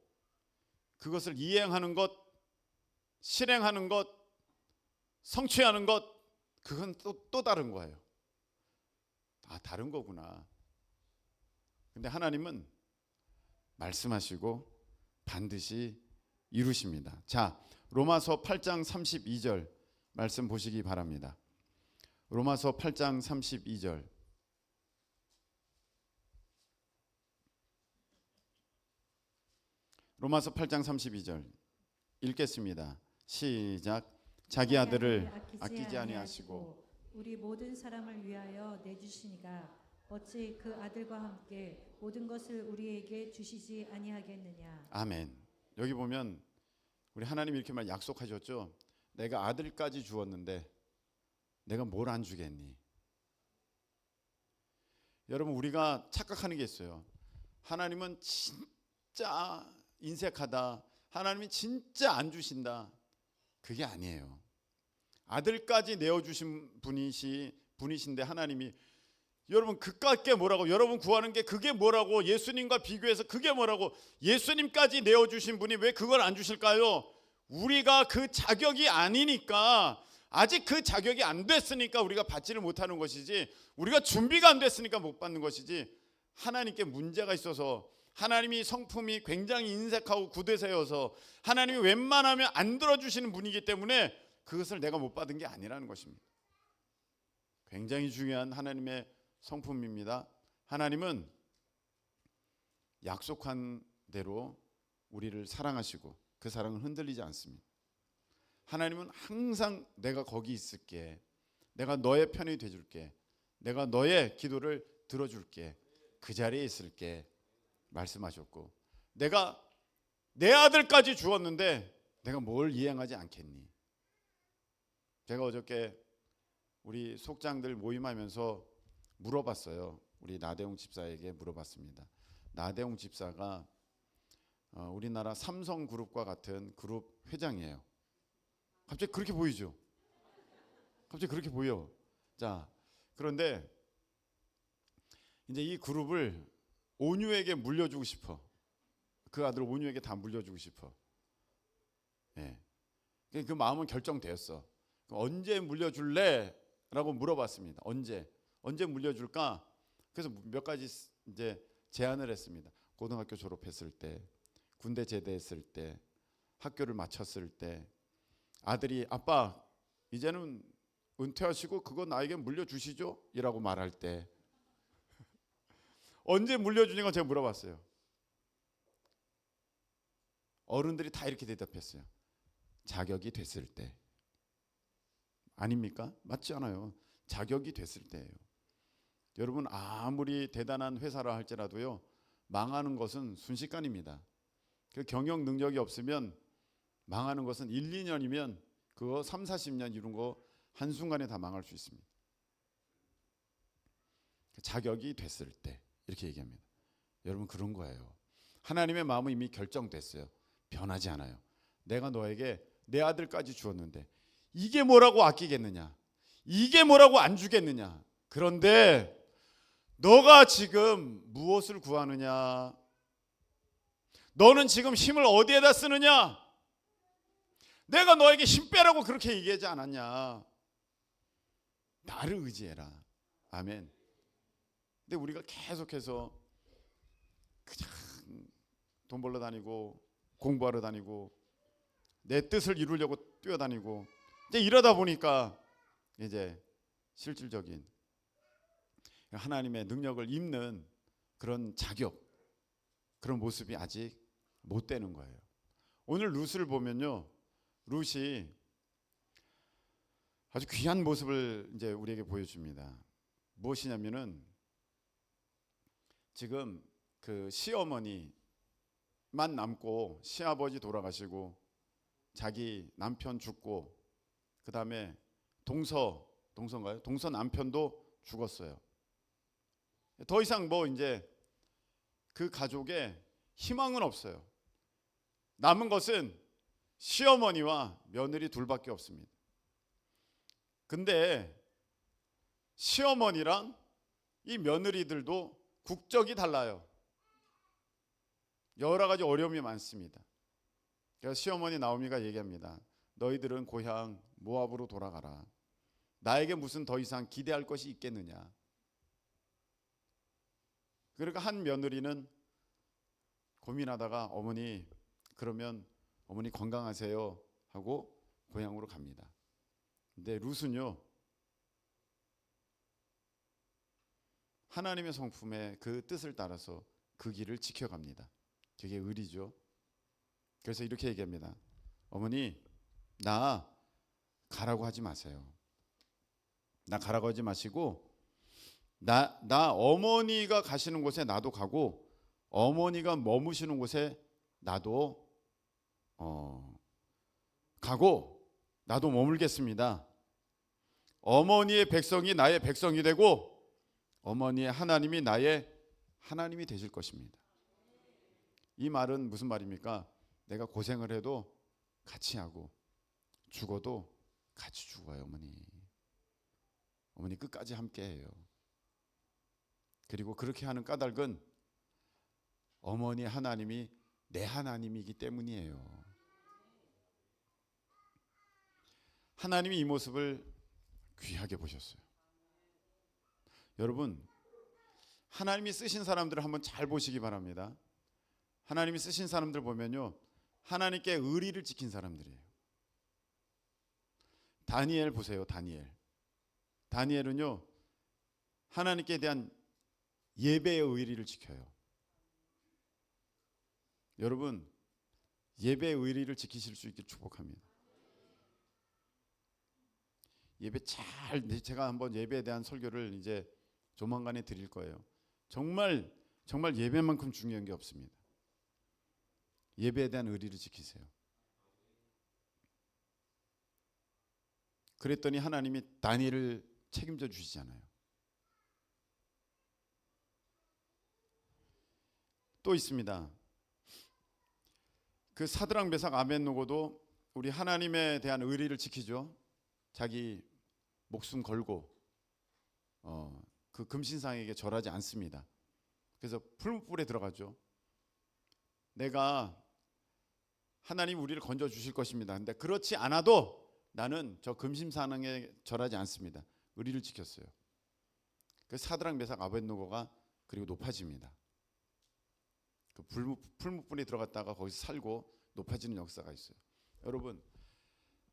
그것을 이행하는 것, 실행하는 것, 성취하는 것, 그건 또 다른 거예요. 다른 거구나. 근데 하나님은 말씀하시고 반드시 이루십니다. 자, 로마서 8장 32절 말씀 보시기 바랍니다. 로마서 8장 32절. 로마서 8장 32절 읽겠습니다. 시작. 자기 아들을 아끼지 아니하시고 우리 모든 사람을 위하여 내주시니가 어찌 그 아들과 함께 모든 것을 우리에게 주시지 아니하겠느냐. 아멘. 여기 보면 우리 하나님 이렇게 말 약속하셨죠. 내가 아들까지 주었는데 내가 뭘 안 주겠니? 여러분, 우리가 착각하는 게 있어요. 하나님은 진짜 인색하다, 하나님이 진짜 안 주신다. 그게 아니에요. 아들까지 내어주신 분이신데 하나님이 여러분 그깟 게 뭐라고, 여러분 구하는 게 그게 뭐라고, 예수님과 비교해서 그게 뭐라고, 예수님까지 내어주신 분이 왜 그걸 안 주실까요? 우리가 그 자격이 아니니까, 아직 그 자격이 안 됐으니까 우리가 받지를 못하는 것이지, 우리가 준비가 안 됐으니까 못 받는 것이지, 하나님께 문제가 있어서, 하나님이 성품이 굉장히 인색하고 구대세여서 하나님이 웬만하면 안 들어주시는 분이기 때문에 그것을 내가 못 받은 게 아니라는 것입니다. 굉장히 중요한 하나님의 성품입니다. 하나님은 약속한 대로 우리를 사랑하시고 그 사랑은 흔들리지 않습니다. 하나님은 항상 내가 거기 있을게, 내가 너의 편이 돼줄게, 내가 너의 기도를 들어줄게, 그 자리에 있을게 말씀하셨고, 내가 내 아들까지 주었는데 내가 뭘 이행하지 않겠니? 제가 어저께 우리 속장들 모임하면서 물어봤어요. 우리 나대웅 집사에게 물어봤습니다. 나대웅 집사가 우리나라 삼성그룹과 같은 그룹 회장이에요. 갑자기 그렇게 보이죠? 갑자기 그렇게 보여. 자, 그런데 이제 이 그룹을 온유에게 물려주고 싶어. 그 아들 온유에게 다 물려주고 싶어. 예. 그 마음은 결정되었어. 언제 물려줄래? 라고 물어봤습니다. 언제 물려줄까? 그래서 몇 가지 이제 제안을 했습니다. 고등학교 졸업했을 때, 군대 제대했을 때, 학교를 마쳤을 때, 아들이 아빠 이제는 은퇴하시고 그거 나에게 물려주시죠? 이라고 말할 때, 언제 물려주냐고 제가 물어봤어요. 어른들이 다 이렇게 대답했어요. 자격이 됐을 때. 아닙니까? 맞지 않아요. 자격이 됐을 때예요. 여러분, 아무리 대단한 회사라 할지라도요, 망하는 것은 순식간입니다. 그 경영 능력이 없으면 망하는 것은 1, 2년이면 그거 3, 40년 이룬 거 한순간에 다 망할 수 있습니다. 자격이 됐을 때 이렇게 얘기합니다. 여러분, 그런 거예요. 하나님의 마음은 이미 결정됐어요. 변하지 않아요. 내가 너에게 내 아들까지 주었는데 이게 뭐라고 아끼겠느냐? 이게 뭐라고 안 주겠느냐? 그런데 너가 지금 무엇을 구하느냐? 너는 지금 힘을 어디에다 쓰느냐? 내가 너에게 힘 빼라고 그렇게 얘기하지 않았냐? 나를 의지해라. 아멘. 근데 우리가 계속해서 그냥 돈 벌러 다니고 공부하러 다니고 내 뜻을 이루려고 뛰어다니고, 이제 이러다 보니까 이제 실질적인 하나님의 능력을 입는 그런 자격, 그런 모습이 아직 못 되는 거예요. 오늘 룻을 보면요, 룻이 아주 귀한 모습을 이제 우리에게 보여줍니다. 무엇이냐면은 지금 그 시어머니 남고 시아버지 돌아가시고 자기 남편 죽고 그다음에 동서인가요? 동서 남편도 죽었어요. 더 이상 뭐 이제 그 가족에 희망은 없어요. 남은 것은 시어머니와 며느리 둘밖에 없습니다. 근데 시어머니랑 이 며느리들도 국적이 달라요. 여러 가지 어려움이 많습니다. 그래서 시어머니 나오미가 얘기합니다. 너희들은 고향 모압으로 돌아가라. 나에게 무슨 더 이상 기대할 것이 있겠느냐. 그러니까 한 며느리는 고민하다가 어머니 그러면 어머니 건강하세요 하고 고향으로 갑니다. 근데 룻은요 하나님의 성품의 그 뜻을 따라서 그 길을 지켜갑니다. 그게 의리죠. 그래서 이렇게 얘기합니다. 어머니 나 가라고 하지 마세요. 나 가라고 하지 마시고 나 어머니가 가시는 곳에 나도 가고 어머니가 머무시는 곳에 나도 가고 나도 머물겠습니다. 어머니의 백성이 나의 백성이 되고 어머니의 하나님이 나의 하나님이 되실 것입니다. 이 말은 무슨 말입니까? 내가 고생을 해도 같이 하고 죽어도 같이 죽어요. 어머니 끝까지 함께해요. 그리고 그렇게 하는 까닭은 어머니 하나님이 내 하나님이기 때문이에요. 하나님이 이 모습을 귀하게 보셨어요. 여러분 하나님이 쓰신 사람들을 한번 잘 보시기 바랍니다. 하나님이 쓰신 사람들 보면요 하나님께 의리를 지킨 사람들이에요. 다니엘 보세요. 다니엘은요 하나님께 대한 예배의 의리를 지켜요. 여러분 예배의 의리를 지키실 수 있게 축복합니다. 예배 제가 한번 예배에 대한 설교를 이제 조만간에 드릴 거예요. 정말 예배만큼 중요한 게 없습니다. 예배에 대한 의리를 지키세요. 그랬더니 하나님이 다니엘을 책임져 주시잖아요. 또 있습니다. 그 사드락 메삭 아벳느고도 우리 하나님에 대한 의리를 지키죠. 자기 목숨 걸고 그 금신상에게 절하지 않습니다. 그래서 풀무불에 들어가죠. 내가 하나님 우리를 건져 주실 것입니다. 근데 그렇지 않아도 나는 저 금신상에 절하지 않습니다. 의리를 지켰어요. 그 사드락 메삭 아벳느고가 그리고 높아집니다. 그 풀무불에 들어갔다가 거기서 살고 높아지는 역사가 있어요. 여러분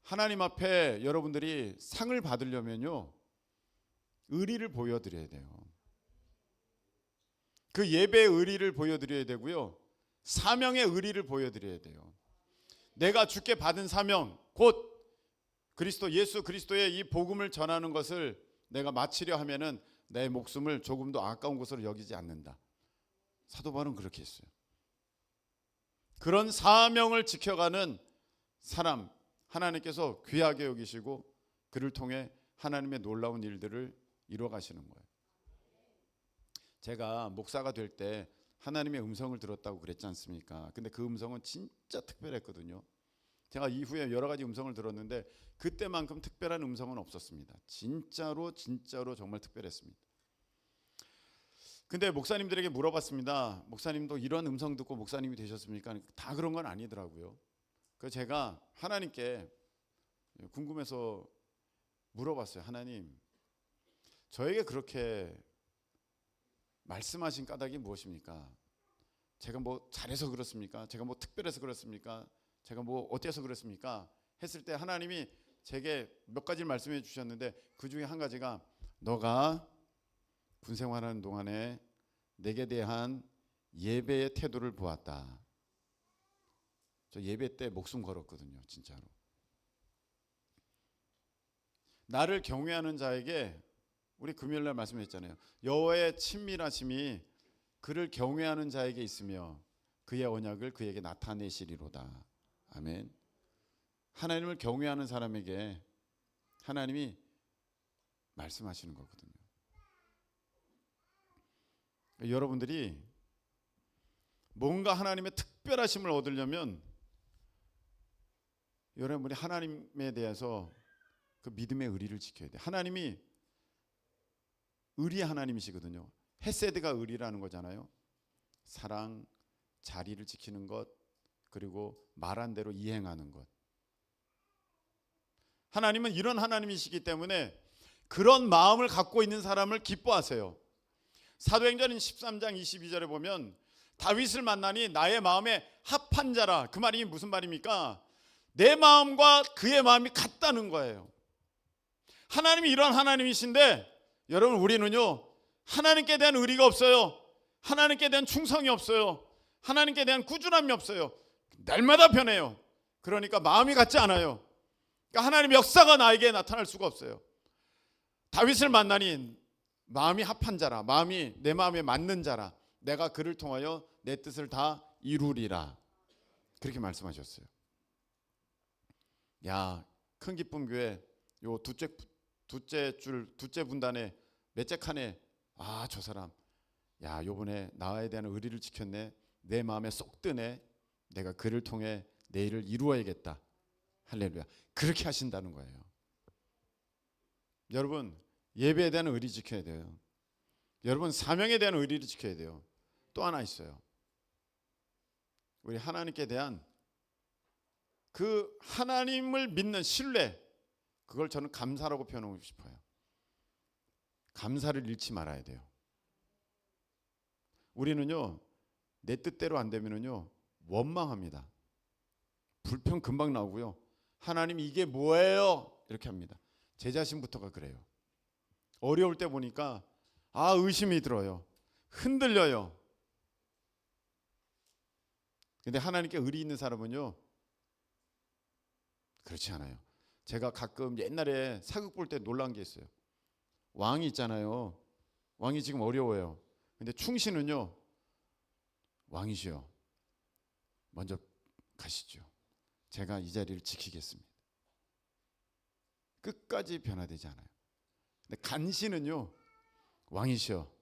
하나님 앞에 여러분들이 상을 받으려면요 의리를 보여드려야 돼요. 그 예배의 의리를 보여드려야 되고요 사명의 의리를 보여드려야 돼요. 내가 주께 받은 사명 곧 예수 그리스도의 이 복음을 전하는 것을 내가 마치려 하면은 내 목숨을 조금도 아까운 것으로 여기지 않는다. 사도 바울은 그렇게 했어요. 그런 사명을 지켜가는 사람 하나님께서 귀하게 여기시고 그를 통해 하나님의 놀라운 일들을 이루어 가시는 거예요. 제가 목사가 될 때 하나님의 음성을 들었다고 그랬지 않습니까? 근데 그 음성은 진짜 특별했거든요. 제가 이후에 여러 가지 음성을 들었는데 그때만큼 특별한 음성은 없었습니다. 진짜로 정말 특별했습니다. 근데 목사님들에게 물어봤습니다. 목사님도 이런 음성 듣고 목사님이 되셨습니까? 다 그런 건 아니더라고요. 그래서 제가 하나님께 궁금해서 물어봤어요. 하나님, 저에게 그렇게 말씀하신 까닭이 무엇입니까? 제가 뭐 잘해서 그렇습니까? 제가 뭐 특별해서 그렇습니까? 제가 뭐 어때서 그렇습니까? 했을 때 하나님이 제게 몇 가지를 말씀해 주셨는데 그 중에 한 가지가 너가 군 생활하는 동안에 내게 대한 예배의 태도를 보았다. 저 예배 때 목숨 걸었거든요. 진짜로. 나를 경외하는 자에게 우리 금요일날 말씀했잖아요. 여호와의 친밀하심이 그를 경외하는 자에게 있으며 그의 언약을 그에게 나타내시리로다. 아멘. 하나님을 경외하는 사람에게 하나님이 말씀하시는 거거든요. 여러분들이 뭔가 하나님의 특별하심을 얻으려면 여러분이 하나님에 대해서 그 믿음의 의리를 지켜야 돼요. 하나님이 의리 하나님이시거든요. 헤세드가 의리라는 거잖아요. 사랑, 자리를 지키는 것, 그리고 말한 대로 이행하는 것. 하나님은 이런 하나님이시기 때문에 그런 마음을 갖고 있는 사람을 기뻐하세요. 사도행전 13장 22절에 보면 다윗을 만나니 나의 마음에 합한 자라. 그 말이 무슨 말입니까? 내 마음과 그의 마음이 같다는 거예요. 하나님이 이런 하나님이신데 여러분, 우리는요 하나님께 대한 의리가 없어요. 하나님께 대한 충성이 없어요. 하나님께 대한 꾸준함이 없어요. 날마다 변해요. 그러니까 마음이 같지 않아요. 그러니까 하나님의 역사가 나에게 나타날 수가 없어요. 다윗을 만나니 마음이 합한 자라, 마음이 내 마음에 맞는 자라, 내가 그를 통하여 내 뜻을 다 이루리라. 그렇게 말씀하셨어요. 야, 큰 기쁨 교회 요 둘째 분단에 몇째 칸에 저 사람 야, 요번에 나에 대한 의리를 지켰네. 내 마음에 쏙 드네. 내가 그를 통해 내 일을 이루어야겠다. 할렐루야. 그렇게 하신다는 거예요. 여러분, 예배에 대한 의리 지켜야 돼요. 여러분, 사명에 대한 의리를 지켜야 돼요. 또 하나 있어요. 우리 하나님께 대한 그 하나님을 믿는 신뢰, 그걸 저는 감사라고 표현하고 싶어요. 감사를 잃지 말아야 돼요. 우리는요 내 뜻대로 안 되면은요 원망합니다. 불평 금방 나오고요. 하나님 이게 뭐예요? 이렇게 합니다. 제 자신부터가 그래요. 어려울 때 보니까 의심이 들어요. 흔들려요. 근데 하나님께 의리 있는 사람은요 그렇지 않아요. 제가 가끔 옛날에 사극 볼 때 놀란 게 있어요. 왕이 있잖아요. 왕이 지금 어려워요. 근데 충신은요 왕이시여 먼저 가시죠. 제가 이 자리를 지키겠습니다. 끝까지 변화되지 않아요. 근데 간신은요 왕이시여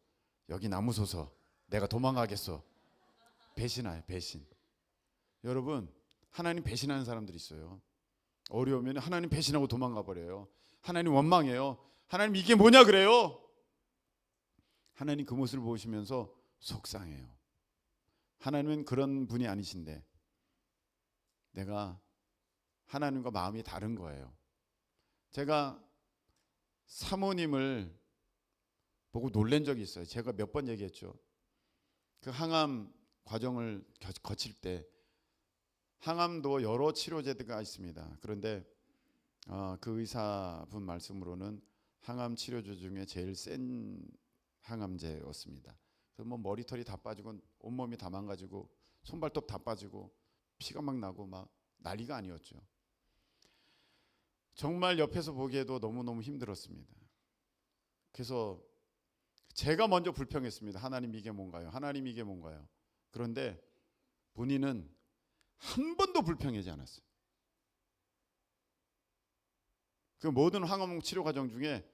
여기 남으소서 내가 도망가겠어. 배신해요. 배신. 여러분, 하나님 배신하는 사람들이 있어요. 어려우면 하나님 배신하고 도망가 버려요. 하나님 원망해요. 하나님 이게 뭐냐 그래요. 하나님 그 모습을 보시면서 속상해요. 하나님은 그런 분이 아니신데 내가 하나님과 마음이 다른 거예요. 제가 사모님을 보고 놀란 적이 있어요. 제가 몇 번 얘기했죠. 그 항암 과정을 거칠 때 항암도 여러 치료제가 있습니다. 그런데 그 의사분 말씀으로는 항암 치료제 중에 제일 센 항암제였습니다. 그래서 뭐 머리털이 다 빠지고 온몸이 다 망가지고 손발톱 다 빠지고 피가 막 나고 막 난리가 아니었죠. 정말 옆에서 보기에도 너무너무 힘들었습니다. 그래서 제가 먼저 불평했습니다. 하나님 이게 뭔가요? 하나님 이게 뭔가요? 그런데 본인은 한 번도 불평하지 않았어요. 그 모든 항암 치료 과정 중에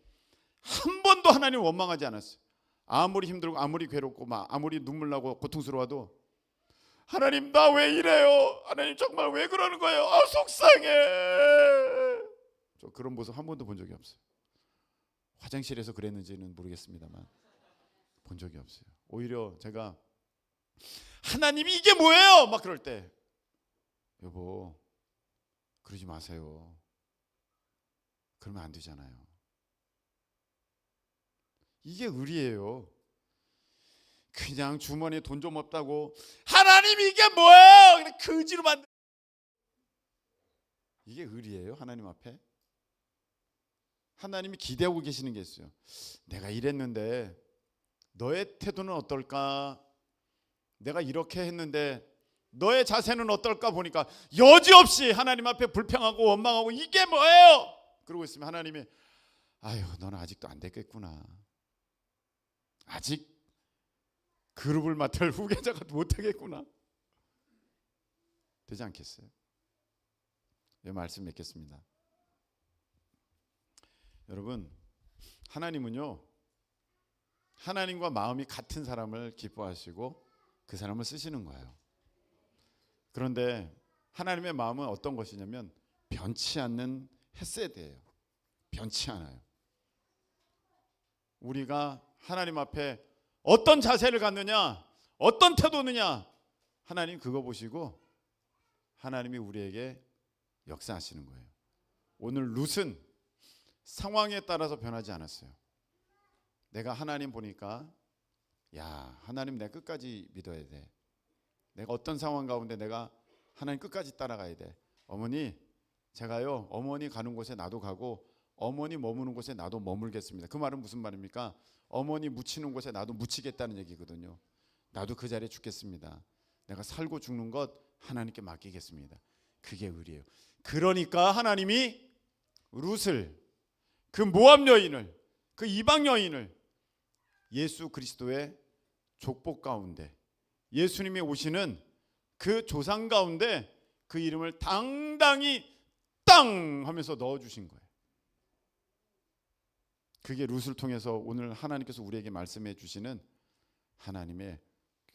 한 번도 하나님 원망하지 않았어요. 아무리 힘들고 아무리 괴롭고 막 아무리 눈물 나고 고통스러워도 하나님 나 왜 이래요? 하나님 정말 왜 그러는 거예요? 속상해. 저 그런 모습 한 번도 본 적이 없어요. 화장실에서 그랬는지는 모르겠습니다만 본 적이 없어요. 오히려 제가 하나님이 이게 뭐예요? 막 그럴 때 여보 그러지 마세요. 그러면 안 되잖아요. 이게 의리예요. 그냥 주머니에 돈 좀 없다고 하나님 이게 뭐예요? 그냥 거지로 만들. 이게 의리예요? 하나님 앞에? 하나님이 기대하고 계시는 게 있어요. 내가 이랬는데 너의 태도는 어떨까? 내가 이렇게 했는데 너의 자세는 어떨까 보니까 여지없이 하나님 앞에 불평하고 원망하고 이게 뭐예요? 그러고 있으면 하나님이 아유 너는 아직도 안 됐겠구나. 아직 그룹을 맡을 후계자가 못하겠구나. 되지 않겠어요? 이 말씀 맺겠습니다. 여러분, 하나님은요, 하나님과 마음이 같은 사람을 기뻐하시고 그 사람을 쓰시는 거예요. 그런데 하나님의 마음은 어떤 것이냐면 변치 않는 헤세드예요. 변치 않아요. 우리가 하나님 앞에 어떤 자세를 갖느냐, 어떤 태도느냐, 하나님 그거 보시고 하나님이 우리에게 역사하시는 거예요. 오늘 룻은 상황에 따라서 변하지 않았어요. 내가 하나님 보니까 야, 하나님 내가 끝까지 믿어야 돼. 내가 어떤 상황 가운데 내가 하나님 끝까지 따라가야 돼. 어머니, 제가요 어머니 가는 곳에 나도 가고 어머니 머무는 곳에 나도 머물겠습니다. 그 말은 무슨 말입니까? 어머니 묻히는 곳에 나도 묻히겠다는 얘기거든요. 나도 그 자리에 죽겠습니다. 내가 살고 죽는 것 하나님께 맡기겠습니다. 그게 의리예요. 그러니까 하나님이 룻을, 그 모압 여인을, 그 이방 여인을 예수 그리스도의 족복 가운데, 예수님이 오시는 그 조상 가운데 그 이름을 당당히 땅 하면서 넣어주신 거예요. 그게 룻을 통해서 오늘 하나님께서 우리에게 말씀해 주시는 하나님의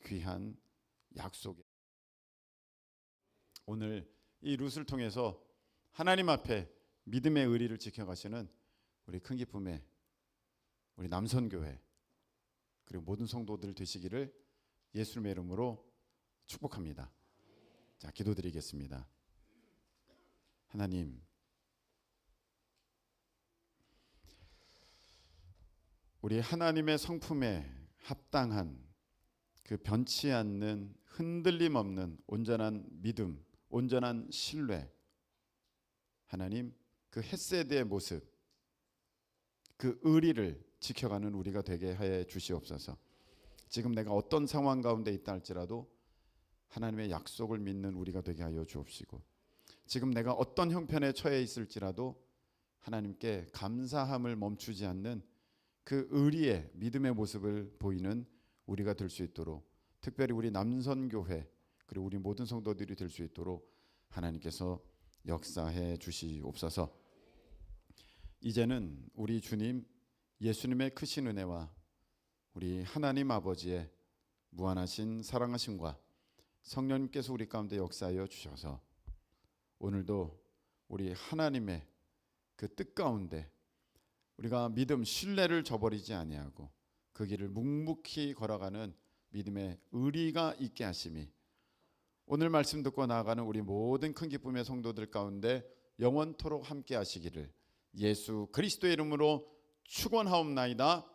귀한 약속이에요. 오늘 이 룻을 통해서 하나님 앞에 믿음의 의리를 지켜가시는 우리 큰 기쁨의 우리 남선교회 그리고 모든 성도들 되시기를 예수님의 이름으로 축복합니다. 자, 기도드리겠습니다. 하나님, 우리 하나님의 성품에 합당한 그 변치 않는 흔들림 없는 온전한 믿음, 온전한 신뢰, 하나님 그 헤세드의 모습, 그 의리를 지켜가는 우리가 되게 하여 주시옵소서. 지금 내가 어떤 상황 가운데 있다 할지라도 하나님의 약속을 믿는 우리가 되게 하여 주옵시고, 지금 내가 어떤 형편에 처해 있을지라도 하나님께 감사함을 멈추지 않는 그 의리의 믿음의 모습을 보이는 우리가 될 수 있도록, 특별히 우리 남선교회 그리고 우리 모든 성도들이 될 수 있도록 하나님께서 역사해 주시옵소서. 이제는 우리 주님 예수님의 크신 은혜와 우리 하나님 아버지의 무한하신 사랑하심과 성령님께서 우리 가운데 역사하여 주셔서 오늘도 우리 하나님의 그 뜻 가운데 우리가 믿음, 신뢰를 저버리지 아니하고 그 길을 묵묵히 걸어가는 믿음의 의리가 있게 하심이 오늘 말씀 듣고 나아가는 우리 모든 큰 기쁨의 성도들 가운데 영원토록 함께 하시기를 예수 그리스도의 이름으로 축원하옵나이다.